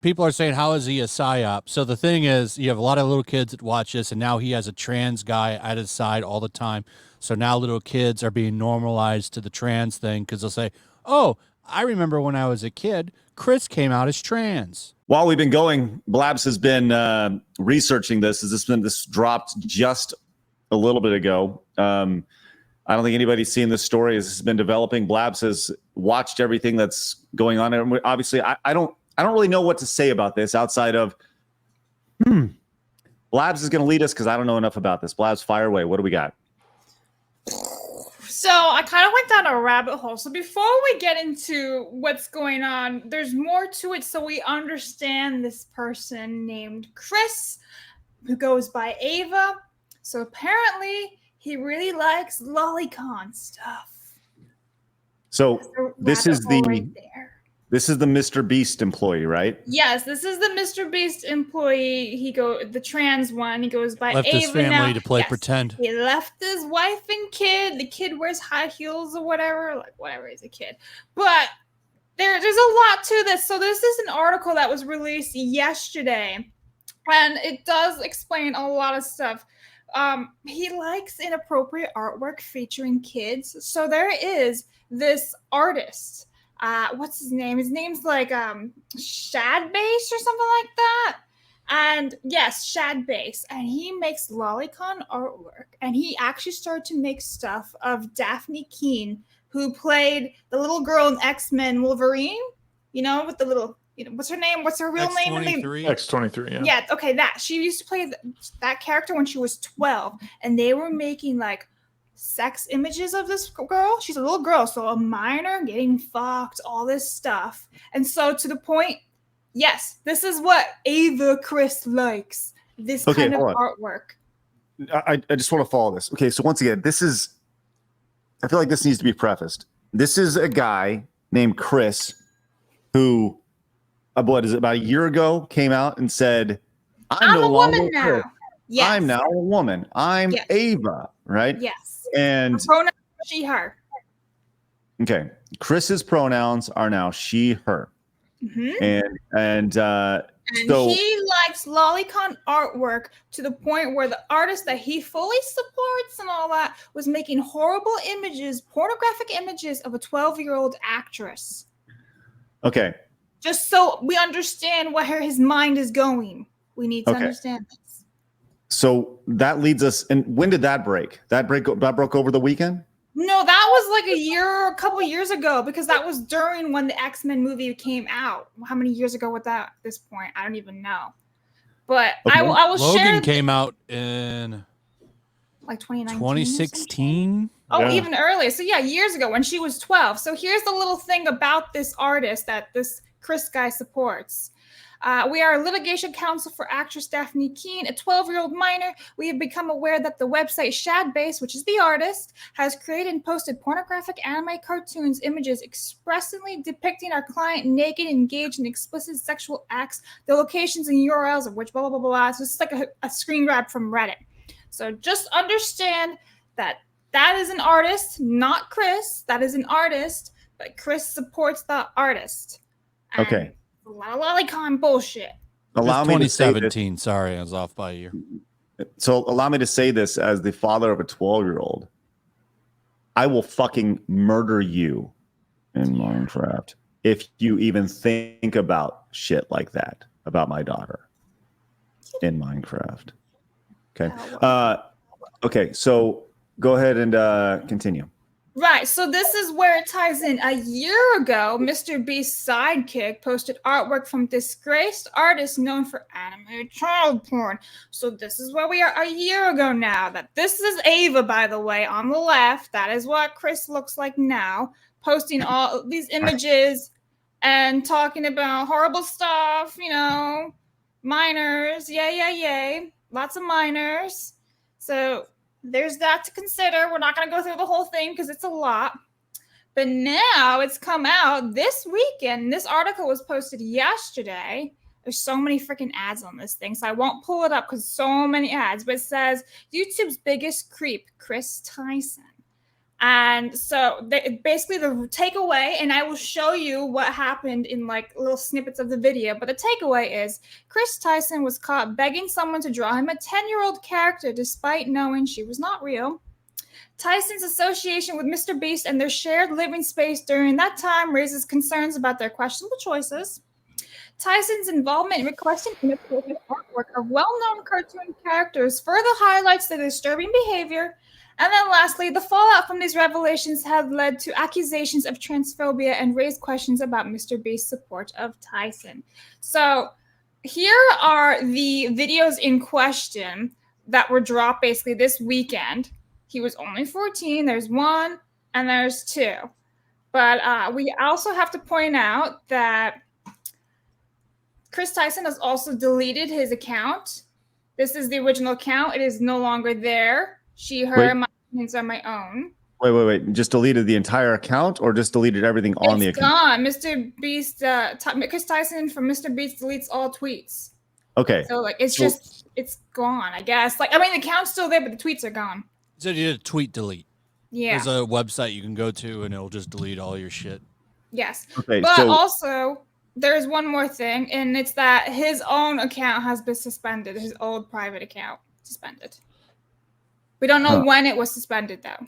people are saying, how is he a psyop? So the thing is, you have a lot of little kids that watch this, and now he has a trans guy at his side all the time. So now little kids are being normalized to the trans thing because they'll say, oh, I remember when I was a kid, Chris came out as trans. While we've been going, Blabs has been researching this. This dropped just a little bit ago. I don't think anybody's seen this story as it's been developing. Blabs has watched everything that's going on. And obviously, I don't really know what to say about this outside of, Blabs is going to lead us because I don't know enough about this. Blabs, fire away. What do we got? So I kind of went down a rabbit hole. So before we get into what's going on, there's more to it. So we understand this person named Chris, who goes by Ava. So apparently he likes lolicon stuff. So this is the right there. This is the Mr. Beast employee, right? Yes, this is the Mr. Beast employee. The trans one. He goes by left Ava his family now. to play pretend. He left his wife and kid. The kid wears high heels or whatever. Like whatever, he's a kid. But there's a lot to this. So this is an article that was released yesterday, and it does explain a lot of stuff. He likes inappropriate artwork featuring kids. So there is this artist. What's his name? His name's like Shad Base or something like that. And yes, Shad Base. And he makes lolicon artwork. And he actually started to make stuff of Daphne Keene, who played the little girl in X-Men Wolverine. You know, with the little, what's her name? What's her real name? X-23, yeah. Yeah, okay, that. She used to play that character when she was 12. And they were making like sex images of this girl. She's a little girl, so a minor getting fucked, all this stuff. And so to the point, yes, this is what Ava Chris likes. This kind of artwork. I just want to follow this. Okay, so once again, I feel like this needs to be prefaced. This is a guy named Chris who, what is it, about a year ago came out and said, I'm no longer woman now. Chris. Yes. I'm now a woman. I'm Ava, right? Yes. And her pronouns she, her. Okay. Chris's pronouns are now she, her. Mm-hmm. And so he likes lolicon artwork to the point where the artist that he fully supports and all that was making horrible images, pornographic images of a 12-year-old actress. Okay. Just so we understand where his mind is going. We need to understand this. So that leads us, and when did that break? That broke over the weekend? No, that was like a couple years ago, because that was during when the X-Men movie came out. How many years ago was that at this point? I don't even know. But I will Logan share. Came out in like 2019. 2016. Oh, yeah. Even earlier. So yeah, years ago when she was 12. So here's the little thing about this artist that this Chris guy supports. We are litigation counsel for actress Daphne Keene, a 12-year-old minor. We have become aware that the website Shadbase, which is the artist, has created and posted pornographic anime cartoons, images expressly depicting our client naked, engaged in explicit sexual acts, the locations and URLs of which blah, blah, blah, blah. So it's like a screen grab from Reddit. So just understand that is an artist, not Chris. That is an artist, but Chris supports the artist. And okay. A lot of lolicon bullshit. Allow me 2017. Sorry, I was off by a year. So allow me to say this as the father of a 12-year-old. I will fucking murder you in Minecraft if you even think about shit like that about my daughter in Minecraft. Okay. Okay. So go ahead and continue. Right, so this is where it ties in. A year ago, Mr. Beast's sidekick posted artwork from disgraced artists known for animated child porn. So this is where we are a year ago now. That this is Ava, by the way, on the left. That is what Chris looks like now, posting all these images and talking about horrible stuff, minors, yay, lots of minors. So there's that to consider. We're not going to go through the whole thing because it's a lot. But now it's come out this weekend. This article was posted yesterday. There's so many freaking ads on this thing, so I won't pull it up because so many ads. But it says, YouTube's biggest creep, Chris Tyson. And so basically the takeaway, and I will show you what happened in like little snippets of the video, but the takeaway is Chris Tyson was caught begging someone to draw him a 10-year-old character despite knowing she was not real. Tyson's association with Mr. Beast and their shared living space during that time raises concerns about their questionable choices. Tyson's involvement in requesting inappropriate artwork of well-known cartoon characters further highlights the disturbing behavior. And then lastly, the fallout from these revelations have led to accusations of transphobia and raised questions about Mr. Beast's support of Tyson. So here are the videos in question that were dropped basically this weekend. He was only 14. There's one and there's two. But we also have to point out that Chris Tyson has also deleted his account. This is the original account. It is no longer there. She, her, my opinions are my own. Wait. Just deleted the entire account or just deleted everything on the account? Gone. Mr. Beast, Chris Tyson from Mr. Beast deletes all tweets. Okay. So like it's gone, I guess. Like, I mean, the account's still there, but the tweets are gone. So you did a tweet delete. Yeah. There's a website you can go to and it'll just delete all your shit. Yes. Okay. But also there's one more thing, and it's that his own account has been suspended. His old private account suspended. We don't know when it was suspended, though.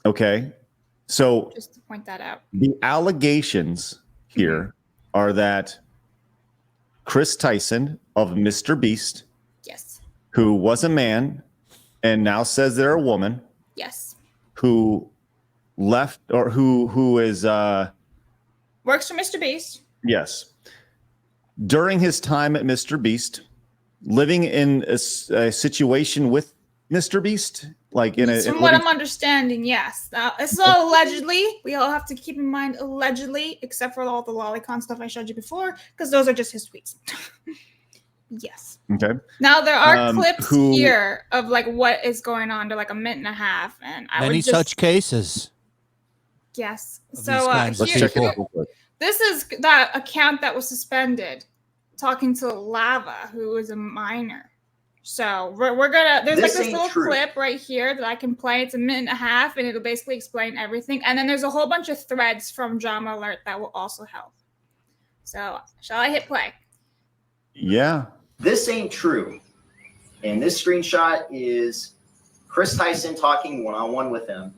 Okay. So just to point that out. The allegations here are that Chris Tyson of Mr. Beast, yes, who was a man and now says they're a woman, yes, who left or who is works for Mr. Beast. Yes. During his time at Mr. Beast, living in a situation with Mr. Beast, like from what I'm understanding, yes. This is all allegedly. We all have to keep in mind allegedly, except for all the lolicon stuff I showed you before, because those are just his tweets. Yes. Okay. Now there are clips here of like what is going on to like a minute and a half, and many such cases. Yes. So this is that account that was suspended, talking to Lava, who is a minor. So we're gonna there's like this little clip right here that I can play. It's a minute and a half, and it'll basically explain everything. And then there's a whole bunch of threads from Drama Alert that will also help. So shall I hit play? Yeah. This ain't true. And this screenshot is Chris Tyson talking one-on-one with him.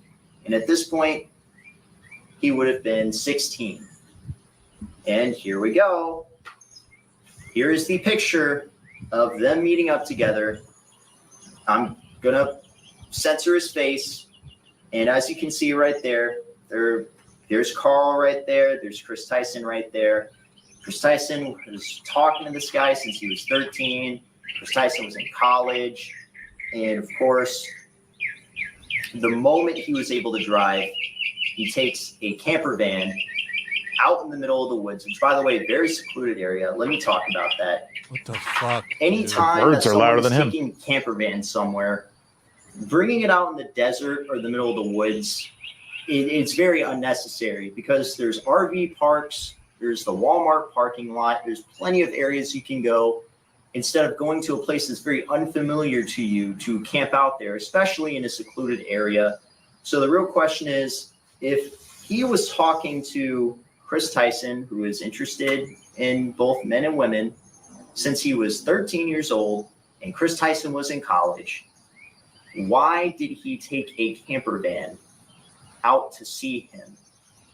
And at this point, he would have been 16. And here we go. Here is the picture of them meeting up together. I'm going to censor his face. And as you can see right there's Carl right there. There's Chris Tyson right there. Chris Tyson was talking to this guy since he was 13. Chris Tyson was in college. And of course, the moment he was able to drive, he takes a camper van out in the middle of the woods, which, by the way, very secluded area. Let me talk about that. What the fuck? Anytime that someone is taking a camper van somewhere, bringing it out in the desert or the middle of the woods, it's very unnecessary because there's RV parks, there's the Walmart parking lot, there's plenty of areas you can go instead of going to a place that's very unfamiliar to you to camp out there, especially in a secluded area. So the real question is, if he was talking to Chris Tyson, who is interested in both men and women, since he was 13 years old and Chris Tyson was in college, why did he take a camper van out to see him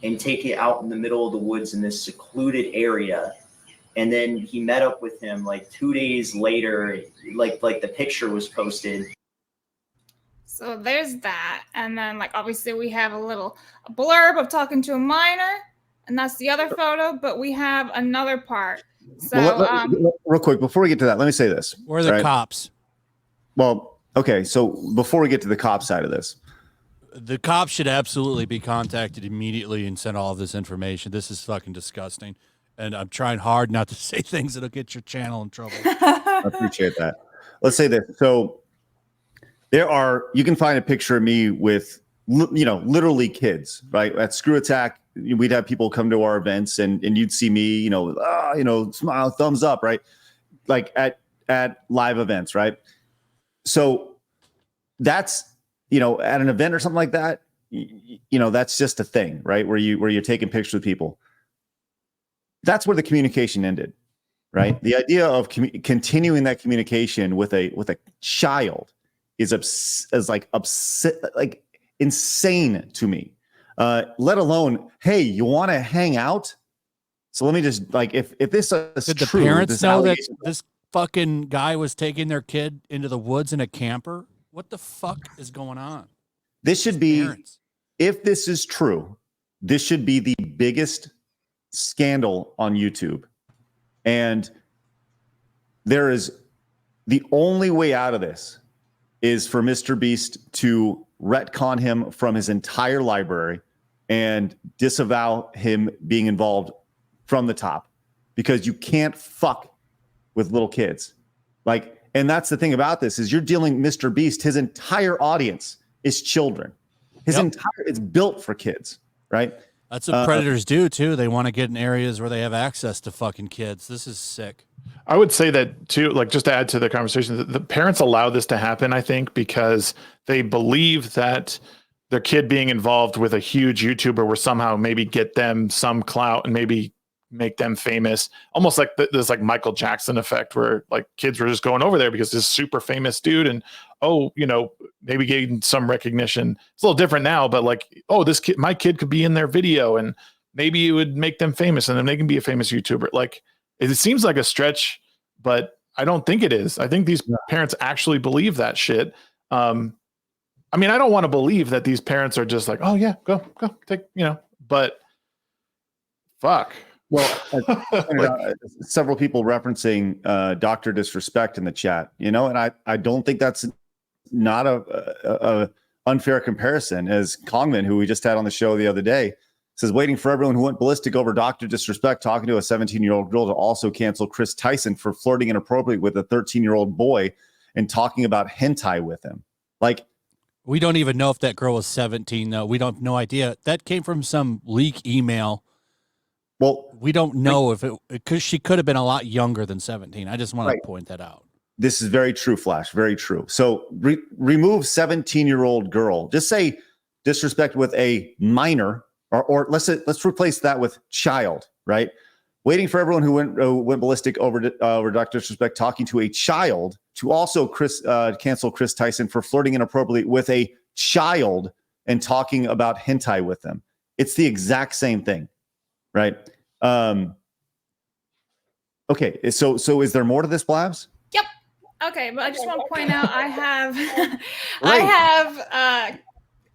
and take it out in the middle of the woods in this secluded area? And then he met up with him like 2 days later, like the picture was posted. So there's that. And then like obviously we have a blurb of talking to a minor, and that's the other photo, but we have another part. So real quick, before we get to that, let me say this. Where are the cops? Well, okay, so before we get to the cop side of this, the cops should absolutely be contacted immediately and send all of this information. This is fucking disgusting. And I'm trying hard not to say things that'll get your channel in trouble. I appreciate that. Let's say this. So you can find a picture of me with, literally kids, right? At Screw Attack, we'd have people come to our events and you'd see me, smile, thumbs up, right? Like at live events, right? So that's, at an event or something like that, that's just a thing, right? Where you're taking pictures of people. That's where the communication ended, right? The idea of continuing that communication with a child is like insane to me. Let alone, hey, you want to hang out? So let me just if this is Did true, the parents know that allegation- this fucking guy was taking their kid into the woods in a camper? What the fuck is going on? this should be, Parents. if this is true, this should be the biggest scandal on YouTube. And there is the only way out of this is for Mr. Beast to retcon him from his entire library and disavow him being involved from the top, because you can't fuck with little kids. And that's the thing about this is you're dealing Mr. Beast, his entire audience is children. It's built for kids, right? That's what predators do too. They want to get in areas where they have access to fucking kids. This is sick. I would say that too, just to add to the conversation, the parents allow this to happen, I think, because they believe that their kid being involved with a huge YouTuber will somehow maybe get them some clout and maybe make them famous. Almost like this Michael Jackson effect where kids were just going over there because this super famous dude and maybe getting some recognition. It's a little different now, but my kid could be in their video and maybe it would make them famous and then they can be a famous YouTuber. It seems like a stretch, but I don't think it is. I think these parents actually believe that shit. I don't want to believe that these parents are just oh yeah, go take, but fuck. Well, several people referencing Dr. Disrespect in the chat, and I don't think that's not a unfair comparison. As Kongman, who we just had on the show the other day, says, waiting for everyone who went ballistic over Dr. Disrespect talking to a 17-year-old girl to also cancel Chris Tyson for flirting inappropriately with a 13-year-old boy and talking about hentai with him. We don't even know if that girl was 17, though. We don't, no idea. That came from some leak email. Well, we don't know because she could have been a lot younger than 17. I just want to point that out. This is very true, Flash. Very true. So remove 17-year-old girl. Just say disrespect with a minor, or let's replace that with child. Right? Waiting for everyone who went ballistic over Dr. Disrespect talking to a child to also cancel Chris Tyson for flirting inappropriately with a child and talking about hentai with them. It's the exact same thing. Right. Okay. So is there more to this, Blabs? Yep. Okay, but I just want to point out I have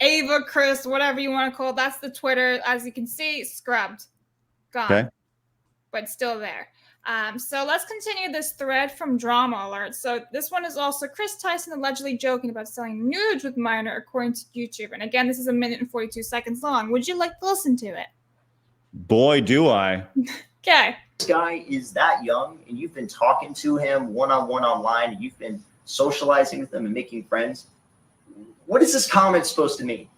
Ava, Chris, whatever you want to call it. That's the Twitter. As you can see, scrubbed, gone, okay, but still there. So let's continue this thread from Drama Alert. So this one is also Chris Tyson allegedly joking about selling nudes with minor, according to YouTube. And again, this is 1 minute and 42 seconds long. Would you like to listen to it? Boy, do I. Okay. This guy is that young, and you've been talking to him one-on-one online, and you've been socializing with him and making friends. What is this comment supposed to mean?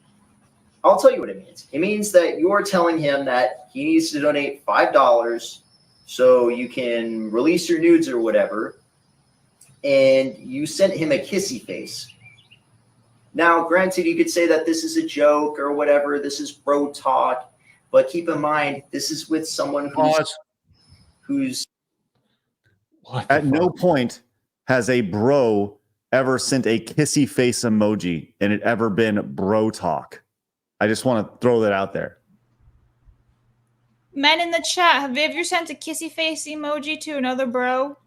I'll tell you what it means. It means that you're telling him that he needs to donate $5 so you can release your nudes or whatever, and you sent him a kissy face. Now, granted, you could say that this is a joke or whatever. This is bro talk. But keep in mind, this is with someone who's at no point has a bro ever sent a kissy face emoji and it ever been bro talk. I just want to throw that out there. Men in the chat, have you ever sent a kissy face emoji to another bro?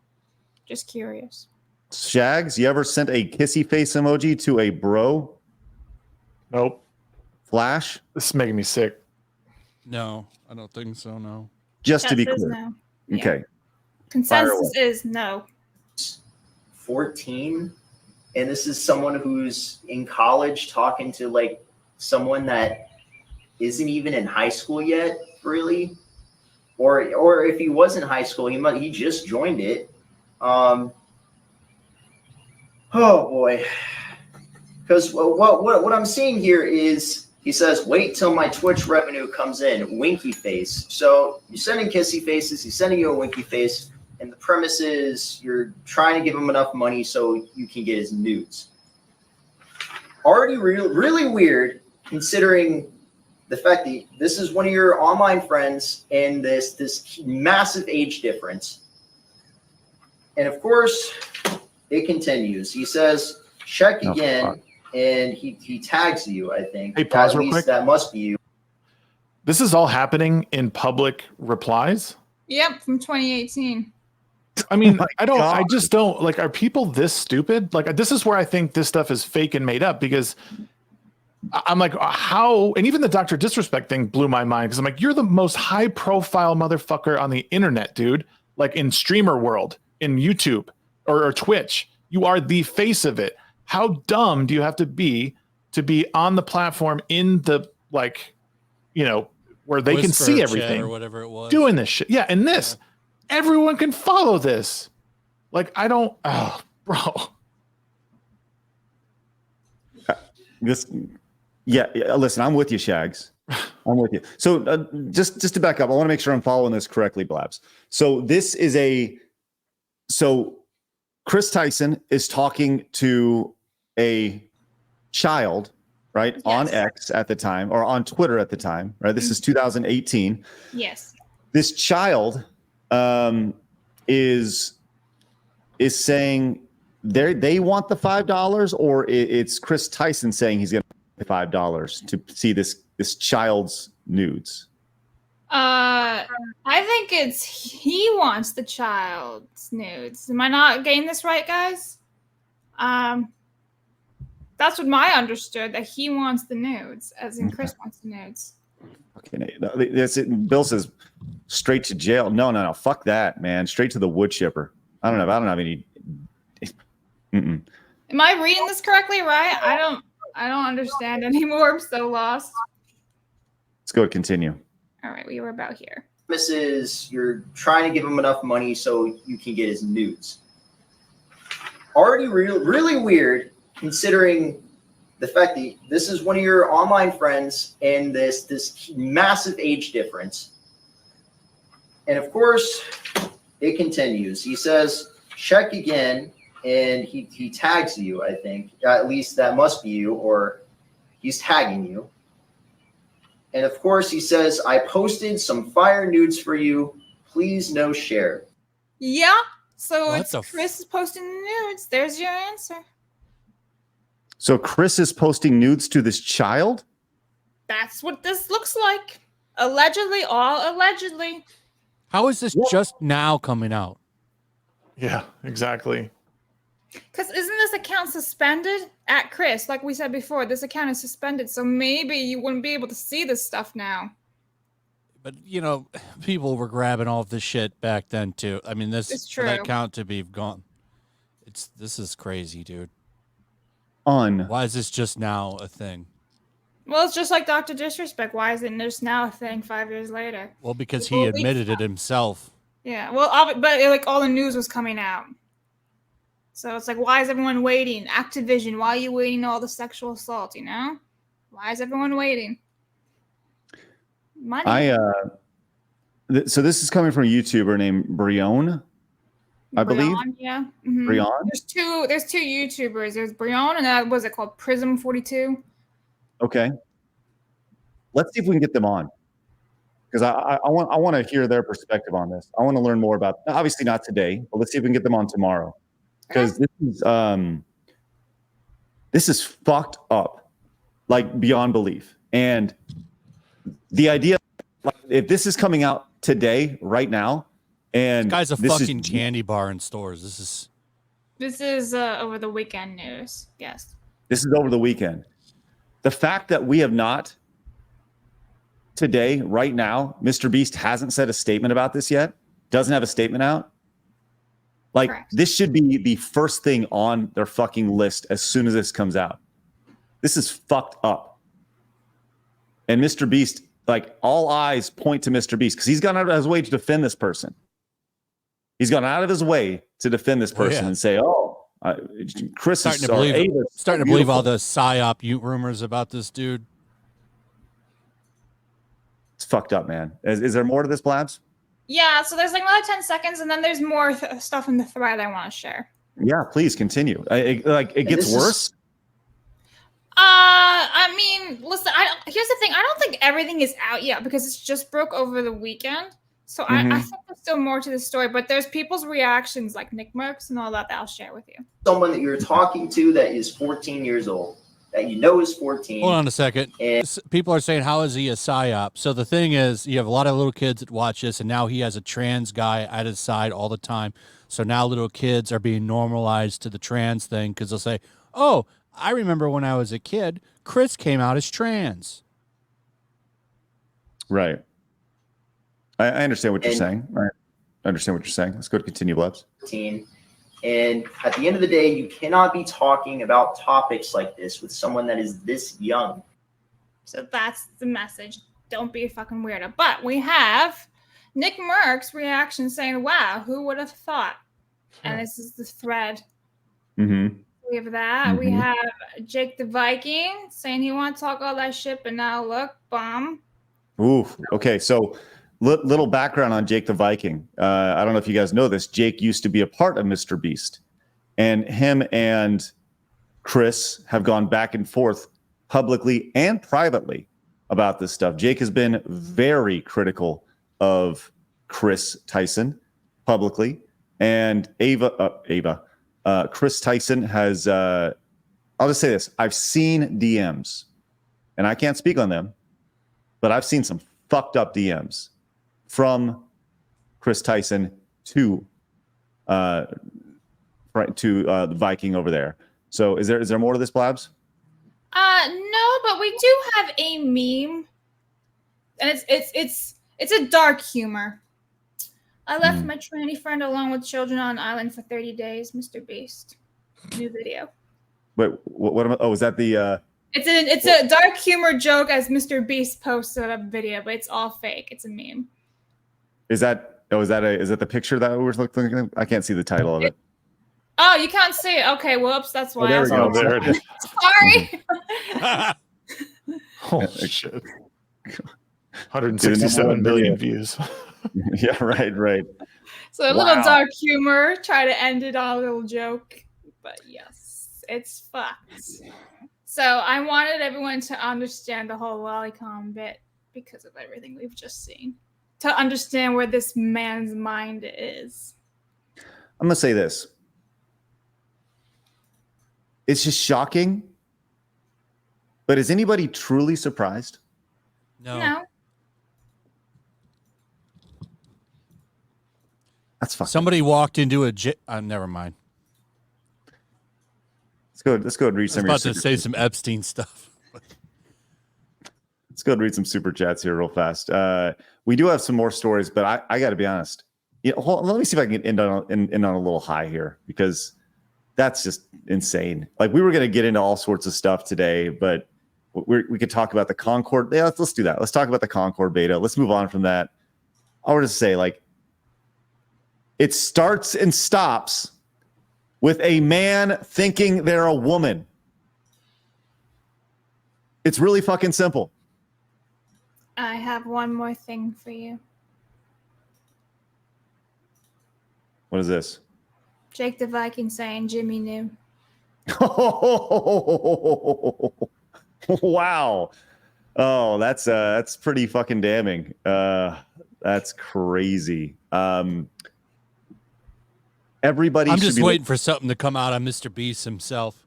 Just curious. Shags, you ever sent a kissy face emoji to a bro? Nope. Flash? This is making me sick. No, I don't think so. No. Just to be clear. No. Okay. Yeah. Consensus is no. 14, and this is someone who's in college talking to someone that isn't even in high school yet, really, or if he was in high school, he just joined it. Oh boy, because what I'm seeing here is. He says, wait till my Twitch revenue comes in, winky face. So you're sending kissy faces, he's sending you a winky face, and the premise is you're trying to give him enough money so you can get his nudes. Already really weird considering the fact that this is one of your online friends and this massive age difference. And of course, it continues. He says, check again, and he tags you, I think. Hey, pause At real least quick. that must be you. This is all happening in public replies. Yep, from 2018. I mean, I God. just don't like, are people this stupid? Like, this is where I think this stuff is fake and made up, because I'm like, how, and even the Dr. Disrespect thing blew my mind, because I'm like, you're the most high profile motherfucker on the internet, dude. Like in streamer world, in YouTube or Twitch, you are the face of it. How dumb do you have to be on the platform in the, like, you know, where they can Whisper see chat everything or whatever it was. doing this shit? Yeah. And this, everyone can follow this. Like, I don't, oh, bro. Listen, I'm with you, Shags. I'm with you. So just to back up, I want to make sure I'm following this correctly, Blabs. So this is Chris Tyson is talking to a child, right? Yes. On X at the time, or on Twitter at the time, right? This is 2018. Yes. This child is saying they want the $5, or it's Chris Tyson saying he's going to pay $5 to see this child's nudes. I think it's he wants the child's nudes. Am I not getting this right, guys? That's what I understood, that he wants the nudes, as in Chris wants the nudes. Okay, that's it. Bill says straight to jail. No, fuck that, man. Straight to the wood chipper. I don't have any. Am I reading this correctly? Right? I don't understand anymore. I'm so lost. Let's go to continue. All right, we were about here. This is you're trying to give him enough money so you can get his nudes. Already really weird, considering the fact that this is one of your online friends and this massive age difference. And of course, it continues. He says, check again, and he tags you, I think. At least that must be you, or he's tagging you. And of course, he says, I posted some fire nudes for you. Please no share. Yeah. So What it's the Chris is posting the nudes. There's your answer. So Chris is posting nudes to this child? That's what this looks like. Allegedly, all allegedly. How is this just now coming out? Yeah, exactly. Because isn't this account suspended at Chris? Like we said before, this account is suspended. So maybe you wouldn't be able to see this stuff now. But, you know, people were grabbing all of this shit back then, too. I mean, It's for that true. account to be gone. This is crazy, dude. On. Why is this just now a thing? Well, it's just like Dr. Disrespect. Why is it just now a thing 5 years later? Well, because he Well, admitted it himself. Yeah, well, but like all the news was coming out. So it's like, why is everyone waiting? Activision, why are you waiting all the sexual assault, you know? Why is everyone waiting? Money. So this is coming from a YouTuber named Brion, I believe. Brion, yeah. Mhm. Brion? There's two YouTubers. There's Brion and that was it called Prism 42. Okay. Let's see if we can get them on. Because I want to hear their perspective on this. I want to learn more about, obviously not today, but let's see if we can get them on tomorrow. Because this is fucked up, like beyond belief. And the idea, like, if this is coming out today, right now, and This guy's a this fucking candy bar in stores. This is over the weekend news. Yes. This is over the weekend. The fact that we have not today, right now, Mr. Beast hasn't said a statement about this yet, doesn't have a statement out. Like, Correct. This should be the first thing on their fucking list as soon as this comes out. This is fucked up. And Mr. Beast, like, all eyes point to Mr. Beast because he's gone out of his way to defend this person. He's gone out of his way to defend this person and say, Chris Starting is to believe all the psyop rumors about this dude. It's fucked up, man. Is there more to this, Blabs? Yeah, so there's like another 10 seconds, and then there's more stuff in the thread I want to share. Yeah, please continue. It gets worse. I mean, listen. Here's the thing. I don't think everything is out yet because it's just broke over the weekend. So I think there's still more to the story. But there's people's reactions, like Nick Merckx and all that I'll share with you. Someone that you're talking to that is 14 years old, that you know is 14. Hold on a second. People are saying, how is he a psyop? So the thing is, you have a lot of little kids that watch this, and now he has a trans guy at his side all the time. So now little kids are being normalized to the trans thing because they'll say, oh, I remember when I was a kid, Chris came out as trans. Right. I understand what you're saying. All right. I understand what you're saying. Let's go to continue, Blebs. And at the end of the day, you cannot be talking about topics like this with someone that is this young. So that's the message. Don't be a fucking weirdo. But we have Nick Merck's reaction saying, wow, who would have thought? And this is the thread. Mm-hmm. We have that. We have Jake the Viking saying he wants to talk all that shit, but now look, bomb. Ooh, okay. So little background on Jake the Viking. I don't know if you guys know this. Jake used to be a part of Mr. Beast. And him and Chris have gone back and forth publicly and privately about this stuff. Jake has been very critical of Chris Tyson publicly. And Chris Tyson has, I'll just say this. I've seen DMs, and I can't speak on them, but I've seen some fucked up DMs from Chris Tyson to the Viking over there. So is there more to this, Blabs? No, but we do have a meme, and it's a dark humor. I left my tranny friend alone with children on an island for 30 days, Mr. Beast. New video. Wait, what am I? Oh, is that the? It's a dark humor joke as Mr. Beast posted a video, but it's all fake. It's a meme. Is that the picture that we were looking at? I can't see the title of it. Oh, you can't see it. Okay, whoops. That's why. There we go. There it is. Sorry. Holy shit. 167 million views. Yeah, right. So a little dark humor. Try to end it on a little joke. But yes, it's fucked. So I wanted everyone to understand the whole lolicon bit because of everything we've just seen. To understand where this man's mind is. I'm going to say this. It's just shocking. But is anybody truly surprised? No. That's fine. Somebody walked into a never mind. Let's go and read some. I was about to say some Epstein stuff. Let's go and read some super chats here real fast. We do have some more stories, but I got to be honest. Let me see if I can end on a little high here because that's just insane. Like we were going to get into all sorts of stuff today, but we could talk about the Concorde. Yeah, let's do that. Let's talk about the Concorde beta. Let's move on from that. I want to say it starts and stops with a man thinking they're a woman. It's really fucking simple. I have one more thing for you. What is this? Jake the Viking saying Jimmy knew. Wow. Oh, that's pretty fucking damning. That's crazy. Everybody. I'm just waiting for something to come out on Mr. Beast himself.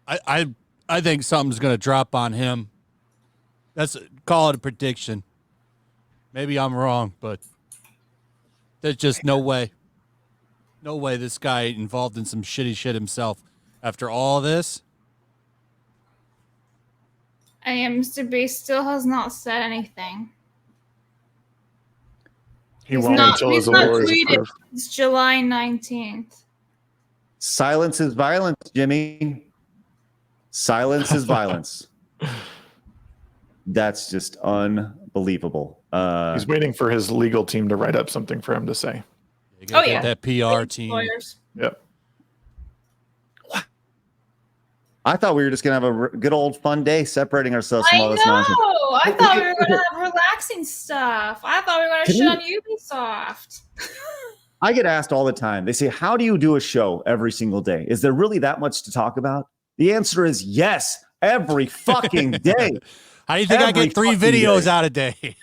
I think something's going to drop on him. Call it a prediction. Maybe I'm wrong, but there's just no way. No way this guy involved in some shitty shit himself after all this. And Mr. Beast still has not said anything. He won't until his award is approved. It's July 19th. Silence is violence, Jimmy. Silence is violence. That's just unbelievable. He's waiting for his legal team to write up something for him to say. That PR team. Lawyers. Yep. I thought we were just going to have a good old fun day separating ourselves from all this nonsense. I thought we were going to have relaxing stuff. I thought we were going to shit on Ubisoft. I get asked all the time. They say, how do you do a show every single day? Is there really that much to talk about? The answer is yes. every fucking day. How do you think I Every get 3 fucking videos day. out a day?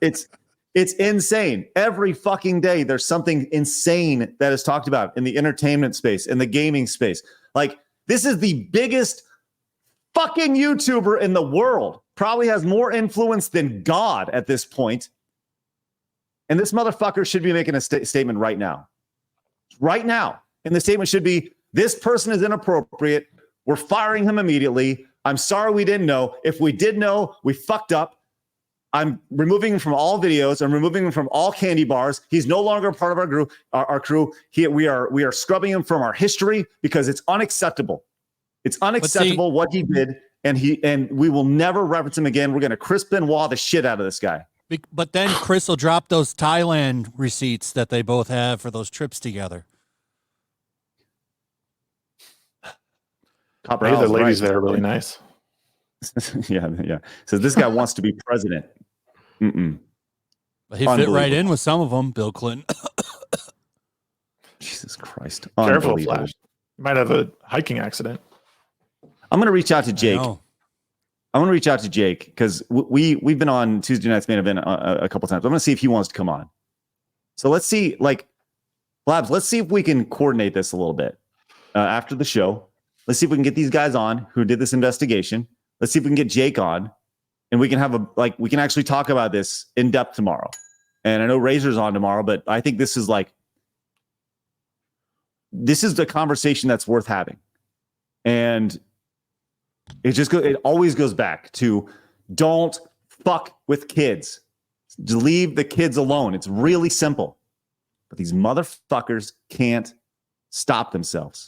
It's insane. Every fucking day, there's something insane that is talked about in the entertainment space, in the gaming space. Like, this is the biggest fucking YouTuber in the world. Probably has more influence than God at this point. And this motherfucker should be making a statement right now. Right now. And the statement should be, this person is inappropriate. We're firing him immediately. I'm sorry we didn't know. If we did know, we fucked up. I'm removing him from all videos. I'm removing him from all candy bars. He's no longer part of our group, our crew. We are scrubbing him from our history because it's unacceptable. It's unacceptable what he did, and we will never reference him again. We're going to Chris Benoit the shit out of this guy. But then Chris will drop those Thailand receipts that they both have for those trips together. Maybe the ladies there are really nice. yeah. So this guy wants to be president. But he fit right in with some of them, Bill Clinton. Jesus Christ. Careful, Flash. You might have a hiking accident. I'm going to reach out to Jake. I want to reach out to Jake because we've been on Tuesday Night's Main Event a couple times. I'm going to see if he wants to come on. So let's see, Labs, let's see if we can coordinate this a little bit after the show. Let's see if we can get these guys on who did this investigation. Let's see if we can get Jake on, and we can have we can actually talk about this in depth tomorrow. And I know Razor's on tomorrow, but I think this is the conversation that's worth having. And it always goes back to, don't fuck with kids. Just leave the kids alone. It's really simple. But these motherfuckers can't stop themselves.